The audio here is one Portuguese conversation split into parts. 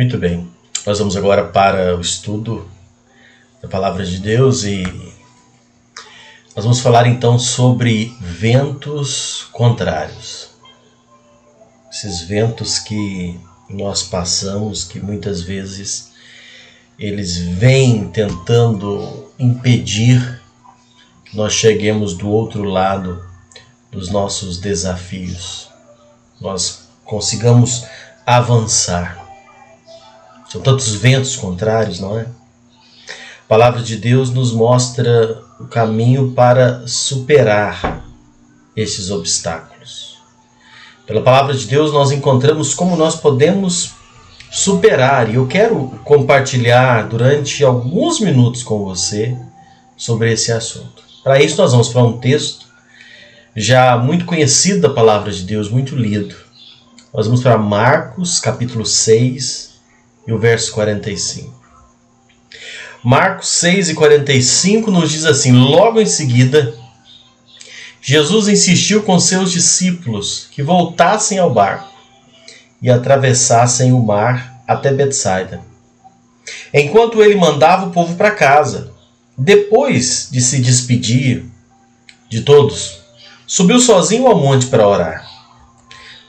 Muito bem, nós vamos agora para o estudo da Palavra de Deus e nós vamos falar então sobre ventos contrários. Esses ventos que nós passamos, que muitas vezes eles vêm tentando impedir que nós cheguemos do outro lado dos nossos desafios, nós consigamos avançar. São tantos ventos contrários, não é? A Palavra de Deus nos mostra o caminho para superar estes obstáculos. Pela Palavra de Deus nós encontramos como nós podemos superar, e eu quero compartilhar durante alguns minutos com você sobre esse assunto. Para isso nós vamos para um texto já muito conhecido da Palavra de Deus, muito lido. Nós vamos para Marcos capítulo 6 e o verso 45. Marcos 6 e 45 nos diz assim: logo em seguida, Jesus insistiu com seus discípulos que voltassem ao barco e atravessassem o mar até Betsaida, enquanto ele mandava o povo para casa. Depois de se despedir de todos, subiu sozinho ao monte para orar.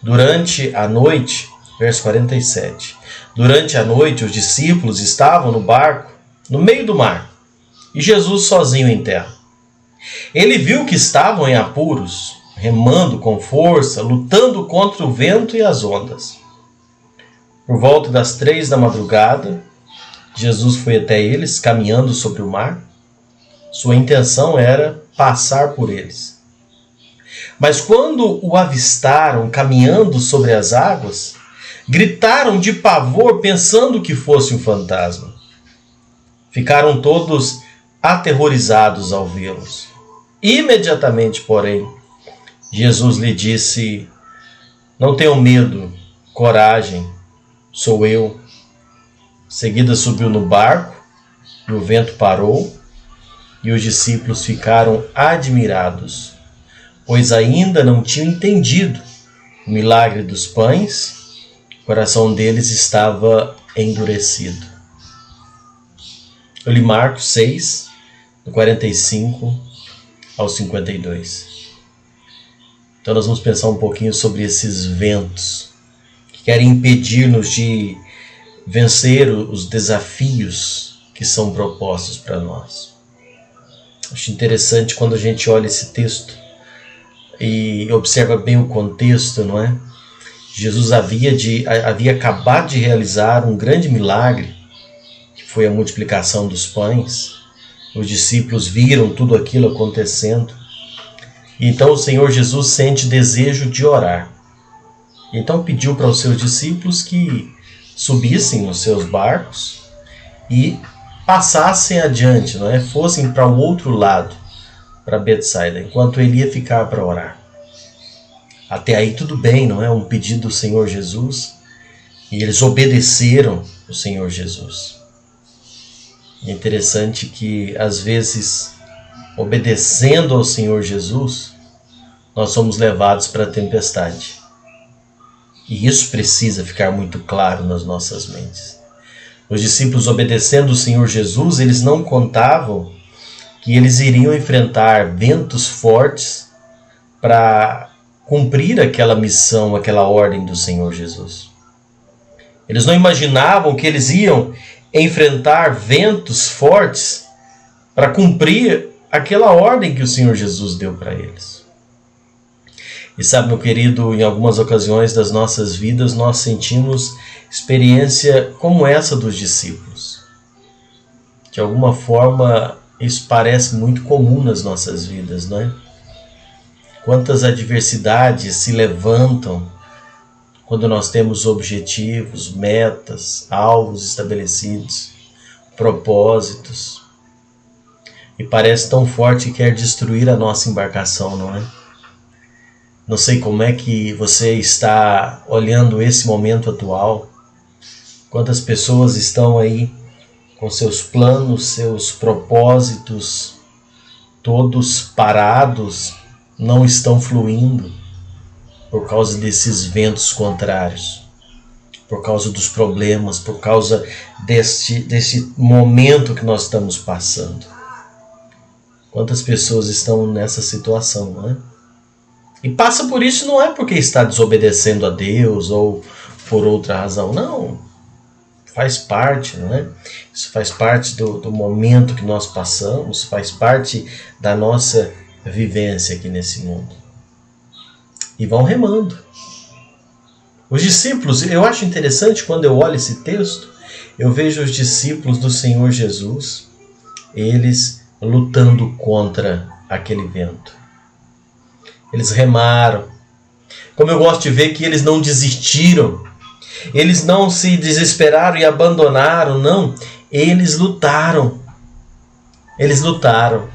Durante a noite, verso 47, durante a noite os discípulos estavam no barco, no meio do mar, e Jesus sozinho em terra. Ele viu que estavam em apuros, remando com força, lutando contra o vento e as ondas. Por volta das 3 da madrugada, Jesus foi até eles, caminhando sobre o mar. Sua intenção era passar por eles. Mas quando o avistaram caminhando sobre as águas, gritaram de pavor, pensando que fosse um fantasma. Ficaram todos aterrorizados ao vê-los. Imediatamente, porém, Jesus lhe disse: não tenham medo, coragem, sou eu. Em seguida subiu no barco, e o vento parou, e os discípulos ficaram admirados, pois ainda não tinham entendido o milagre dos pães. O coração deles estava endurecido. Eu li Marcos 6, do 45 ao 52. Então nós vamos pensar um pouquinho sobre esses ventos que querem impedir-nos de vencer os desafios que são propostos para nós. Acho interessante quando a gente olha esse texto e observa bem o contexto, não é? Jesus havia acabado de realizar um grande milagre, que foi a multiplicação dos pães. Os discípulos viram tudo aquilo acontecendo. E então o Senhor Jesus sente desejo de orar. Então pediu para os seus discípulos que subissem nos seus barcos e passassem adiante, não é? Fossem para o outro lado, para Betsaida, enquanto ele ia ficar para orar. Até aí tudo bem, não é? Um pedido do Senhor Jesus, e eles obedeceram o Senhor Jesus. É interessante que, às vezes, obedecendo ao Senhor Jesus, nós somos levados para a tempestade. E isso precisa ficar muito claro nas nossas mentes. Os discípulos, obedecendo o Senhor Jesus, eles não contavam que eles iriam enfrentar ventos fortes para cumprir aquela missão, aquela ordem do Senhor Jesus. Eles não imaginavam que eles iam enfrentar ventos fortes para cumprir aquela ordem que o Senhor Jesus deu para eles. E sabe, meu querido, em algumas ocasiões das nossas vidas nós sentimos experiência como essa dos discípulos. De alguma forma isso parece muito comum nas nossas vidas, não é? Quantas adversidades se levantam quando nós temos objetivos, metas, alvos estabelecidos, propósitos. E parece tão forte que quer destruir a nossa embarcação, não é? Não sei como é que você está olhando esse momento atual. Quantas pessoas estão aí com seus planos, seus propósitos, todos parados, não estão fluindo por causa desses ventos contrários. por causa dos problemas, por causa desse momento que nós estamos passando. Quantas pessoas estão nessa situação, não é? E passa por isso não é porque está desobedecendo a Deus ou por outra razão, não. Faz parte, não é? Isso faz parte do momento que nós passamos, faz parte da nossa vivência aqui nesse mundo. E vão remando. Os discípulos, eu acho interessante quando eu olho esse texto, eu vejo os discípulos do Senhor Jesus, eles lutando contra aquele vento. Eles remaram. Como eu gosto de ver que eles não desistiram, eles não se desesperaram e abandonaram, não. Eles lutaram. Eles lutaram.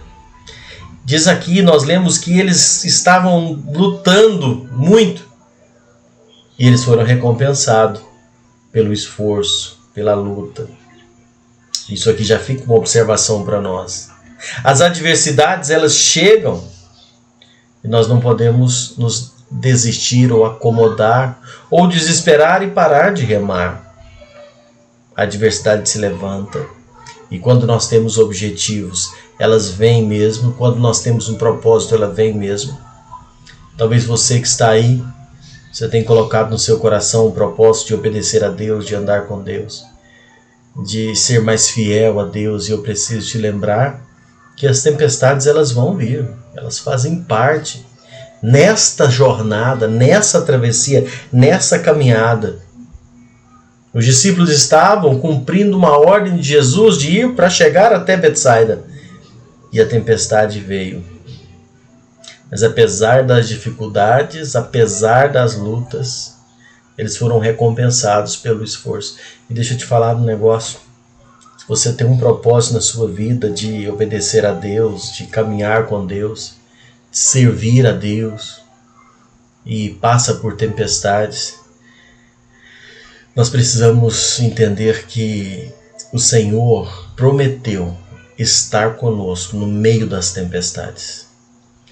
Diz aqui, nós lemos que eles estavam lutando muito. E eles foram recompensados pelo esforço, pela luta. Isso aqui já fica uma observação para nós. As adversidades, elas chegam e nós não podemos nos desistir ou acomodar ou desesperar e parar de remar. A adversidade se levanta e quando nós temos objetivos, elas vêm mesmo. Quando nós temos um propósito, ela vem mesmo. Talvez você que está aí, você tenha colocado no seu coração o propósito de obedecer a Deus, de andar com Deus, de ser mais fiel a Deus. E eu preciso te lembrar que as tempestades, elas vão vir, elas fazem parte nesta jornada, nessa travessia, nessa caminhada. Os discípulos estavam cumprindo uma ordem de Jesus de ir para chegar até Betsaida. E a tempestade veio. Mas apesar das dificuldades, apesar das lutas, eles foram recompensados pelo esforço. E deixa eu te falar um negócio. Se você tem um propósito na sua vida de obedecer a Deus, de caminhar com Deus, de servir a Deus, e passa por tempestades, nós precisamos entender que o Senhor prometeu estar conosco no meio das tempestades.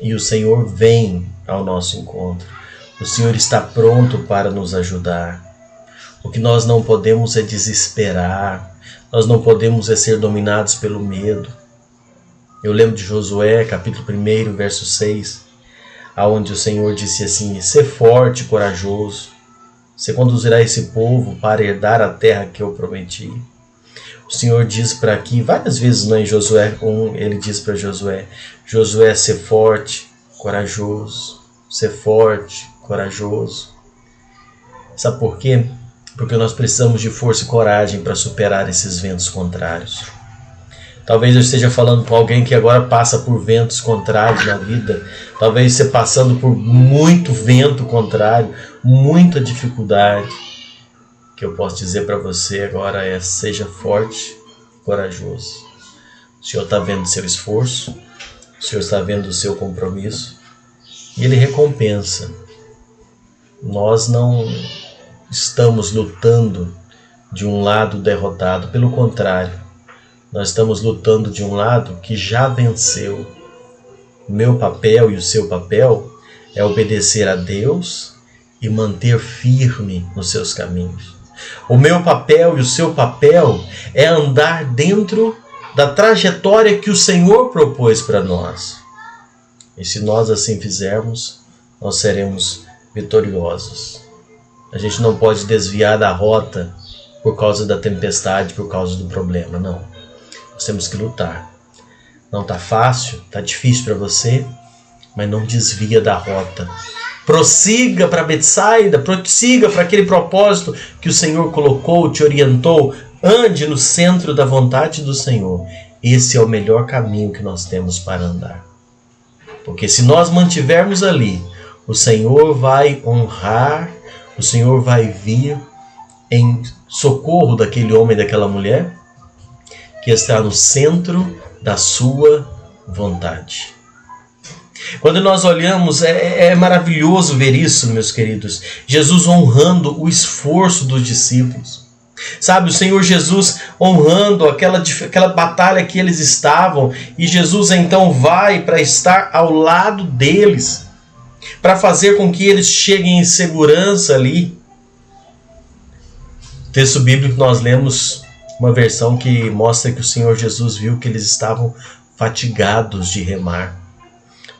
E o Senhor vem ao nosso encontro. O Senhor está pronto para nos ajudar. O que nós não podemos é desesperar. Nós não podemos é ser dominados pelo medo. Eu lembro de Josué, capítulo 1, verso 6, onde o Senhor disse assim: "Sê forte e corajoso. Você conduzirá esse povo para herdar a terra que eu prometi." O Senhor diz para aqui, várias vezes em Josué 1, ele diz para Josué: "Josué, ser forte, corajoso, ser forte, corajoso." Sabe por quê? Porque nós precisamos de força e coragem para superar esses ventos contrários. Talvez eu esteja falando com alguém que agora passa por ventos contrários na vida. Talvez você passando por muito vento contrário, muita dificuldade. O que eu posso dizer para você agora é: seja forte e corajoso. O Senhor está vendo o seu esforço, o Senhor está vendo o seu compromisso e Ele recompensa. Nós não estamos lutando de um lado derrotado, pelo contrário, nós estamos lutando de um lado que já venceu. O meu papel e o seu papel é obedecer a Deus e manter firme nos seus caminhos. O meu papel e o seu papel é andar dentro da trajetória que o Senhor propôs para nós. E se nós assim fizermos, nós seremos vitoriosos. A gente não pode desviar da rota por causa da tempestade, por causa do problema, não. Nós temos que lutar. Não está fácil, está difícil para você, mas não desvia da rota. Prossiga para Betsaida, prossiga para aquele propósito que o Senhor colocou, te orientou. Ande no centro da vontade do Senhor. Esse é o melhor caminho que nós temos para andar. Porque se nós mantivermos ali, o Senhor vai honrar, o Senhor vai vir em socorro daquele homem e daquela mulher que está no centro da sua vontade. Quando nós olhamos, é maravilhoso ver isso, meus queridos. Jesus honrando o esforço dos discípulos. Sabe, o Senhor Jesus honrando aquela batalha que eles estavam. E Jesus então vai para estar ao lado deles, para fazer com que eles cheguem em segurança ali. texto bíblico nós lemos uma versão que mostra que o Senhor Jesus viu que eles estavam fatigados de remar.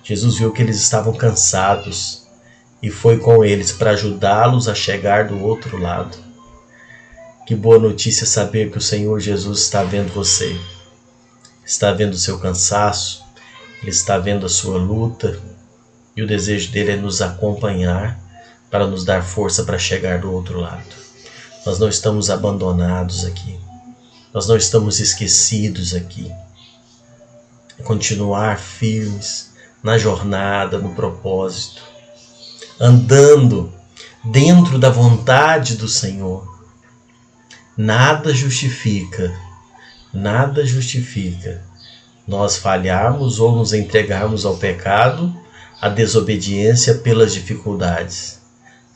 Jesus viu que eles estavam cansados e foi com eles para ajudá-los a chegar do outro lado. Que boa notícia saber que o Senhor Jesus está vendo você, está vendo o seu cansaço, Ele está vendo a sua luta e o desejo dele é nos acompanhar para nos dar força para chegar do outro lado. Nós não estamos abandonados aqui, nós não estamos esquecidos aqui. É continuar firmes na jornada, no propósito, andando dentro da vontade do Senhor. Nada justifica nós falharmos ou nos entregarmos ao pecado, à desobediência pelas dificuldades.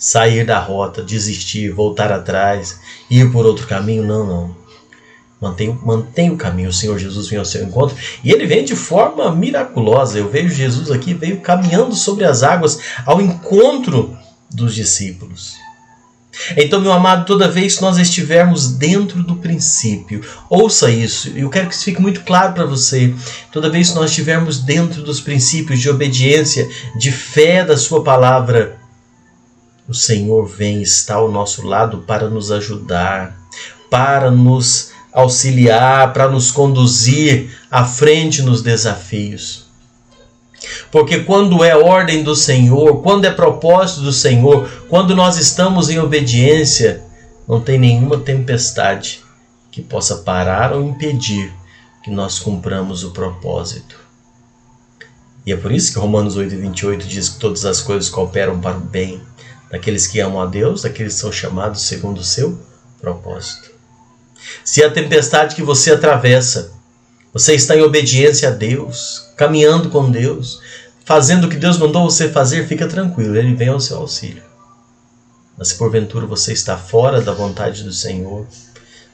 Sair da rota, desistir, voltar atrás, ir por outro caminho, não. Mantenha o caminho. O Senhor Jesus vem ao seu encontro e Ele vem de forma miraculosa. Eu vejo Jesus aqui, veio caminhando sobre as águas ao encontro dos discípulos. Então, meu amado, toda vez que nós estivermos dentro do princípio, ouça isso, eu quero que isso fique muito claro para você. Toda vez que nós estivermos dentro dos princípios de obediência, de fé da sua palavra, o Senhor vem estar ao nosso lado para nos ajudar, para nos auxiliar, para nos conduzir à frente nos desafios. Porque quando é ordem do Senhor, quando é propósito do Senhor, quando nós estamos em obediência, não tem nenhuma tempestade que possa parar ou impedir que nós cumpramos o propósito. E é por isso que Romanos 8:28 diz que todas as coisas cooperam para o bem daqueles que amam a Deus, daqueles que são chamados segundo o seu propósito. Se a tempestade que você atravessa, você está em obediência a Deus, caminhando com Deus, fazendo o que Deus mandou você fazer, fica tranquilo, Ele vem ao seu auxílio. Mas se porventura você está fora da vontade do Senhor,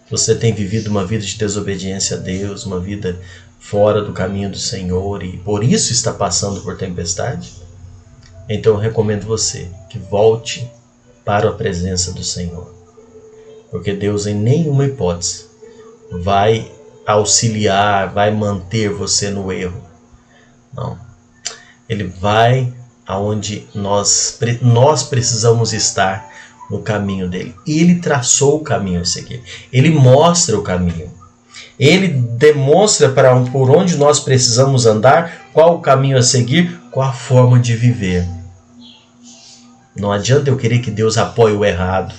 você tem vivido uma vida de desobediência a Deus, uma vida fora do caminho do Senhor e por isso está passando por tempestade, então eu recomendo você que volte para a presença do Senhor. Porque Deus em nenhuma hipótese vai auxiliar, vai manter você no erro. Não. Ele vai aonde nós precisamos estar no caminho dele. Ele traçou o caminho a seguir. Ele mostra o caminho. Ele demonstra por onde nós precisamos andar, qual o caminho a seguir, qual a forma de viver. Não adianta eu querer que Deus apoie o errado.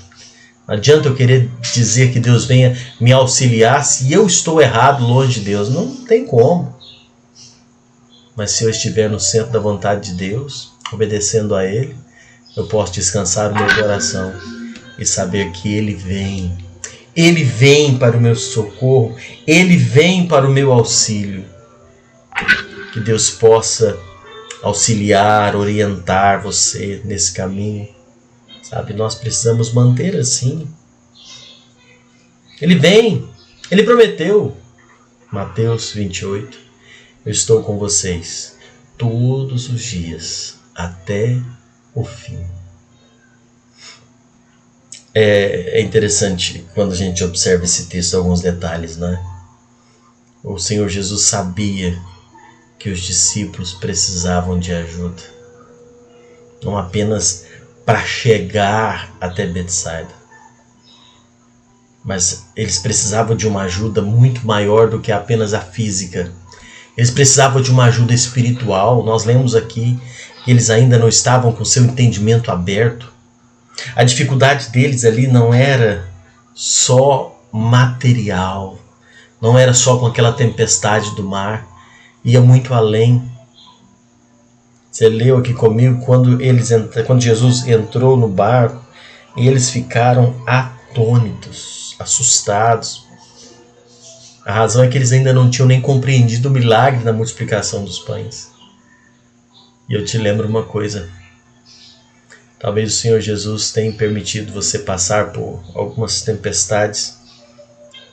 Não adianta eu querer dizer que Deus venha me auxiliar se eu estou errado longe de Deus. Não tem como. Mas se eu estiver no centro da vontade de Deus, obedecendo a Ele, eu posso descansar o meu coração e saber que Ele vem. Ele vem para o meu socorro. Ele vem para o meu auxílio. Que Deus possa auxiliar, orientar você nesse caminho. Sabe, nós precisamos manter assim. Ele vem. Ele prometeu. Mateus 28. Eu estou com vocês todos os dias até o fim. É interessante quando a gente observa esse texto alguns detalhes, né? O Senhor Jesus sabia que os discípulos precisavam de ajuda. Não apenas para chegar até Betsaida, mas eles precisavam de uma ajuda muito maior do que apenas a física. Eles precisavam de uma ajuda espiritual. Nós lemos aqui que eles ainda não estavam com seu entendimento aberto. A dificuldade deles ali não era só material, não era só com aquela tempestade do mar, ia muito além. Você leu aqui comigo quando Jesus entrou no barco e eles ficaram atônitos, assustados. A razão é que eles ainda não tinham nem compreendido o milagre da multiplicação dos pães. E eu te lembro uma coisa. Talvez o Senhor Jesus tenha permitido você passar por algumas tempestades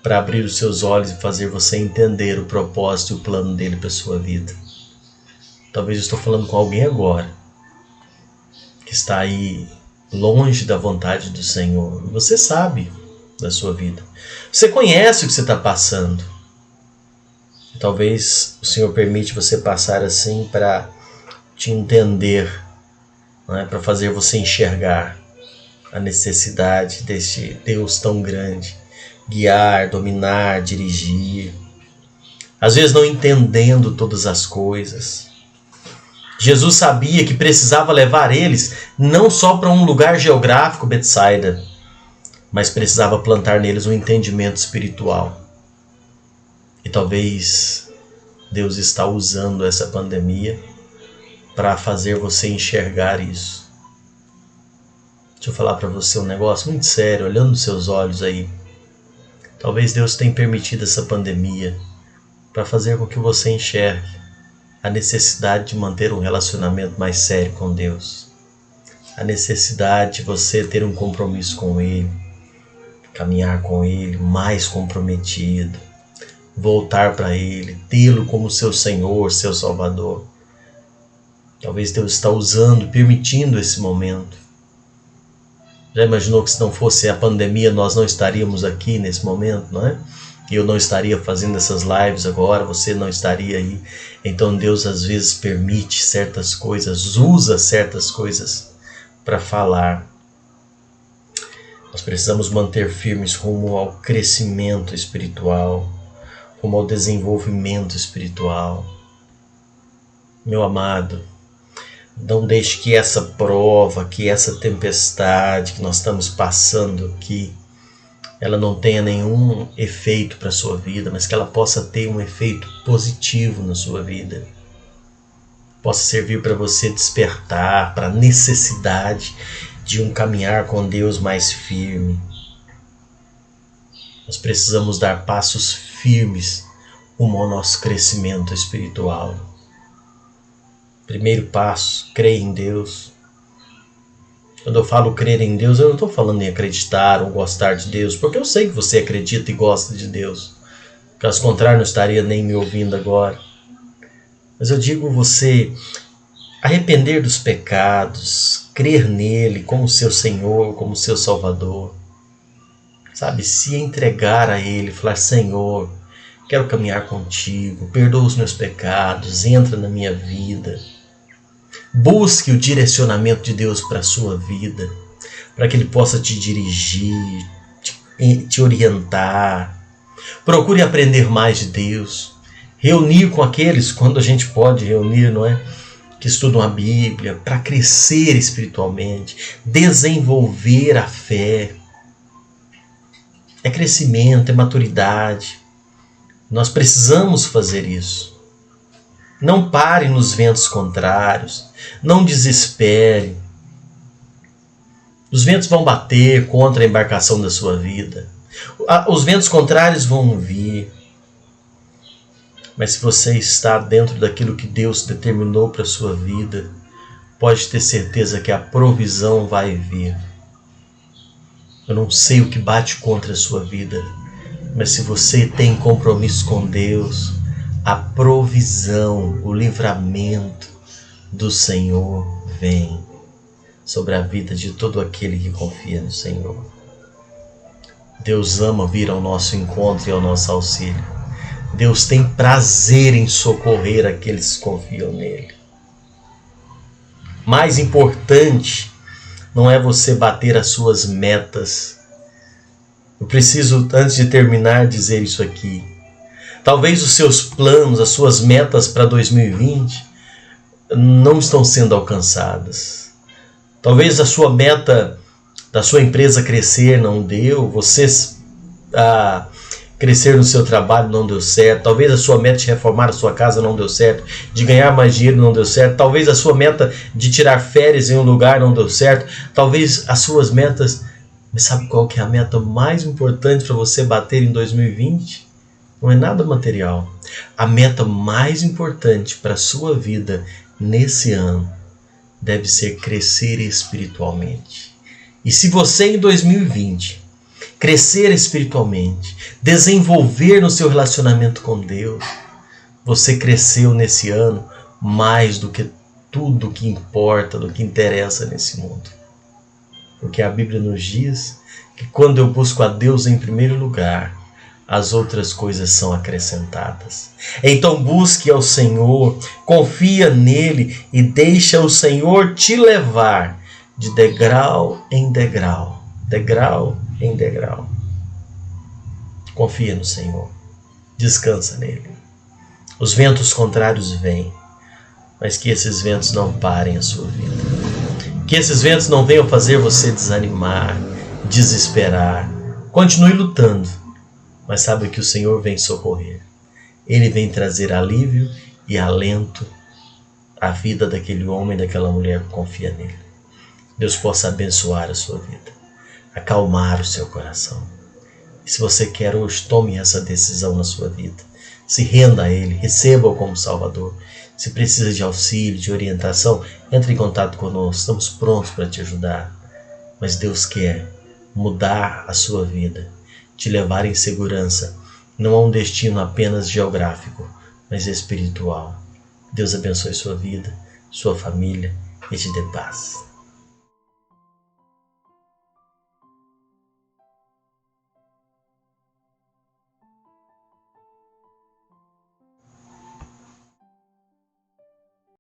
para abrir os seus olhos e fazer você entender o propósito e o plano dele para a sua vida. Talvez eu estou falando com alguém agora que está aí longe da vontade do Senhor. Você sabe da sua vida. Você conhece o que você está passando. Talvez o Senhor permite você passar assim para te entender, não é? Para fazer você enxergar a necessidade deste Deus tão grande, guiar, dominar, dirigir. Às vezes não entendendo todas as coisas. Jesus sabia que precisava levar eles não só para um lugar geográfico, Betsaida, mas precisava plantar neles um entendimento espiritual. E talvez Deus está usando essa pandemia para fazer você enxergar isso. Deixa eu falar para você um negócio muito sério, olhando nos seus olhos aí. Talvez Deus tenha permitido essa pandemia para fazer com que você enxergue a necessidade de manter um relacionamento mais sério com Deus. A necessidade de você ter um compromisso com Ele, caminhar com Ele mais comprometido, voltar para Ele, tê-lo como seu Senhor, seu Salvador. Talvez Deus está usando, permitindo esse momento. Já imaginou que se não fosse a pandemia nós não estaríamos aqui nesse momento, não é? Eu não estaria fazendo essas lives agora, você não estaria aí. Então Deus às vezes permite certas coisas, usa certas coisas para falar. Nós precisamos manter firmes rumo ao crescimento espiritual, rumo ao desenvolvimento espiritual. Meu amado, não deixe que essa prova, que essa tempestade que nós estamos passando aqui, ela não tenha nenhum efeito para a sua vida, mas que ela possa ter um efeito positivo na sua vida. Possa servir para você despertar para a necessidade de um caminhar com Deus mais firme. Nós precisamos dar passos firmes rumo ao nosso crescimento espiritual. Primeiro passo, crer em Deus. Quando eu falo crer em Deus, eu não estou falando em acreditar ou gostar de Deus, porque eu sei que você acredita e gosta de Deus. Caso contrário, não estaria nem me ouvindo agora. Mas eu digo você arrepender dos pecados, crer nele como seu Senhor, como seu Salvador. Sabe, se entregar a Ele, falar: Senhor, quero caminhar contigo, perdoa os meus pecados, entra na minha vida. Busque o direcionamento de Deus para a sua vida, para que Ele possa te dirigir, te orientar. Procure aprender mais de Deus, reunir com aqueles, quando a gente pode reunir, não é? Que estudam a Bíblia, para crescer espiritualmente, desenvolver a fé. É crescimento, é maturidade. Nós precisamos fazer isso. Não pare nos ventos contrários. Não desespere. Os ventos vão bater contra a embarcação da sua vida. Os ventos contrários vão vir. Mas se você está dentro daquilo que Deus determinou para a sua vida, pode ter certeza que a provisão vai vir. Eu não sei o que bate contra a sua vida, mas se você tem compromisso com Deus, a provisão, o livramento do Senhor vem sobre a vida de todo aquele que confia no Senhor. Deus ama vir ao nosso encontro e ao nosso auxílio. Deus tem prazer em socorrer aqueles que confiam nele. Mais importante não é você bater as suas metas. Eu preciso, antes de terminar, dizer isso aqui. Talvez os seus planos, as suas metas para 2020 não estão sendo alcançadas. Talvez a sua meta da sua empresa crescer não deu, você crescer no seu trabalho não deu certo, talvez a sua meta de reformar a sua casa não deu certo, de ganhar mais dinheiro não deu certo, talvez a sua meta de tirar férias em um lugar não deu certo, talvez as suas metas... Mas sabe qual que é a meta mais importante para você bater em 2020? Não é nada material. A meta mais importante para a sua vida nesse ano deve ser crescer espiritualmente. E se você em 2020 crescer espiritualmente, desenvolver no seu relacionamento com Deus, você cresceu nesse ano mais do que tudo que importa, do que interessa nesse mundo. Porque a Bíblia nos diz que quando eu busco a Deus em primeiro lugar, as outras coisas são acrescentadas. Então busque ao Senhor, confia nele e deixa o Senhor te levar de degrau em degrau, degrau em degrau. Confia no Senhor, descansa nele. Os ventos contrários vêm, mas que esses ventos não parem a sua vida. Que esses ventos não venham fazer você desanimar, desesperar. Continue lutando, mas sabe que o Senhor vem socorrer. Ele vem trazer alívio e alento à vida daquele homem, daquela mulher que confia nele. Deus possa abençoar a sua vida, acalmar o seu coração. E se você quer hoje, tome essa decisão na sua vida. Se renda a Ele, receba-o como Salvador. Se precisa de auxílio, de orientação, entre em contato conosco, estamos prontos para te ajudar. Mas Deus quer mudar a sua vida, te levar em segurança, não a um destino apenas geográfico, mas espiritual. Deus abençoe sua vida, sua família e te dê paz.